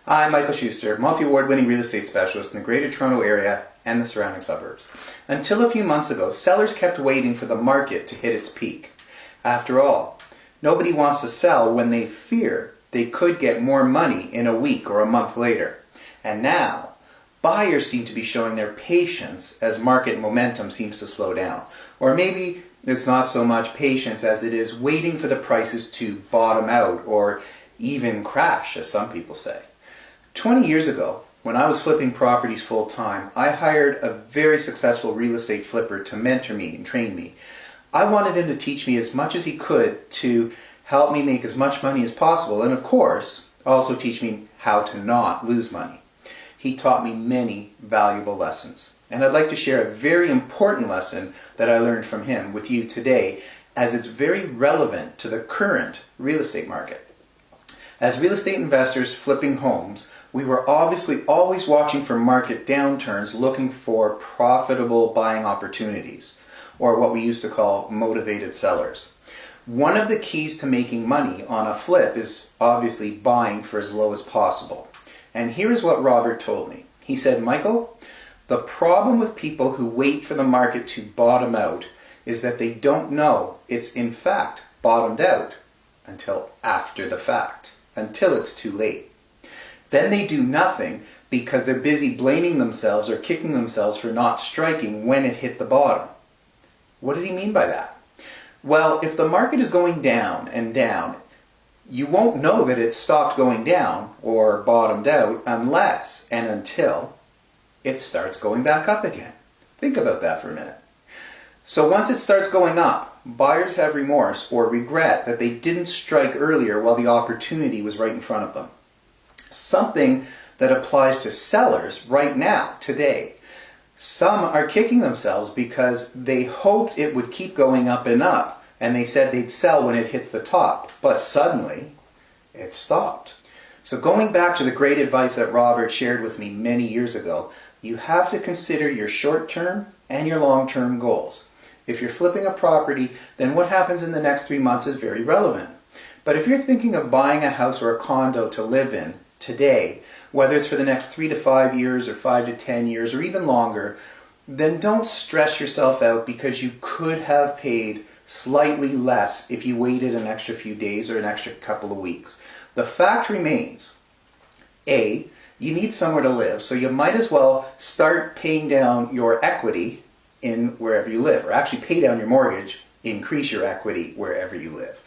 I'm Michael Shusterre, multi-award winning real estate specialist in the Greater Toronto Area and the surrounding suburbs. Until a few months ago, sellers kept waiting for the market to hit its peak. After all, nobody wants to sell when they fear they could get more money in a week or a month later. And now, buyers seem to be showing their patience as market momentum seems to slow down. Or maybe it's not so much patience as it is waiting for the prices to bottom out or even crash, as some people say. 20 years ago, when I was flipping properties full time, I hired a very successful real estate flipper to mentor me and train me. I wanted him to teach me as much as he could to help me make as much money as possible, and of course, also teach me how to not lose money. He taught me many valuable lessons, and I'd like to share a very important lesson that I learned from him with you today, as it's very relevant to the current real estate market. As real estate investors flipping homes, we were obviously always watching for market downturns, looking for profitable buying opportunities, or what we used to call motivated sellers. One of the keys to making money on a flip is obviously buying for as low as possible. And here is what Robert told me. He said, "Michael, the problem with people who wait for the market to bottom out is that they don't know it's in fact bottomed out until after the fact, until it's too late. Then they do nothing because they're busy blaming themselves or kicking themselves for not striking when it hit the bottom." What did he mean by that? Well, if the market is going down and down, you won't know that it stopped going down or bottomed out unless and until it starts going back up again. Think about that for a minute. So once it starts going up, buyers have remorse or regret that they didn't strike earlier while the opportunity was right in front of them. Something that applies to sellers right now, today. Some are kicking themselves because they hoped it would keep going up and up, and they said they'd sell when it hits the top, but suddenly it stopped. So going back to the great advice that Robert shared with me many years ago, you have to consider your short-term and your long-term goals. If you're flipping a property, then what happens in the next 3 months is very relevant. But if you're thinking of buying a house or a condo to live in today, whether it's for the next 3 to 5 years or 5 to 10 years or even longer, then don't stress yourself out because you could have paid slightly less if you waited an extra few days or an extra couple of weeks. The fact remains, A, you need somewhere to live, so you might as well start paying down your equity in wherever you live, or actually pay down your mortgage, increase your equity wherever you live.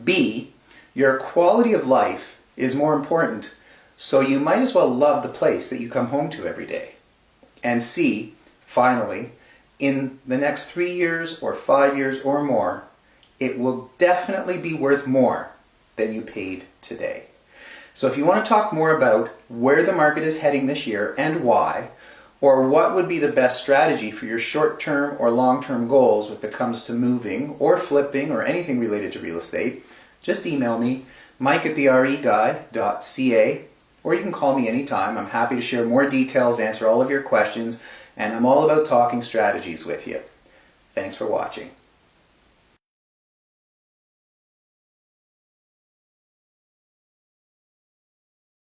B, your quality of life is more important, so you might as well love the place that you come home to every day. And C, finally, in the next 3 years or 5 years or more, it will definitely be worth more than you paid today. So if you want to talk more about where the market is heading this year and why, or what would be the best strategy for your short-term or long-term goals if it comes to moving or flipping or anything related to real estate, just email me, mike@thereguy.ca, or you can call me anytime. I'm happy to share more details, answer all of your questions, and I'm all about talking strategies with you. Thanks for watching.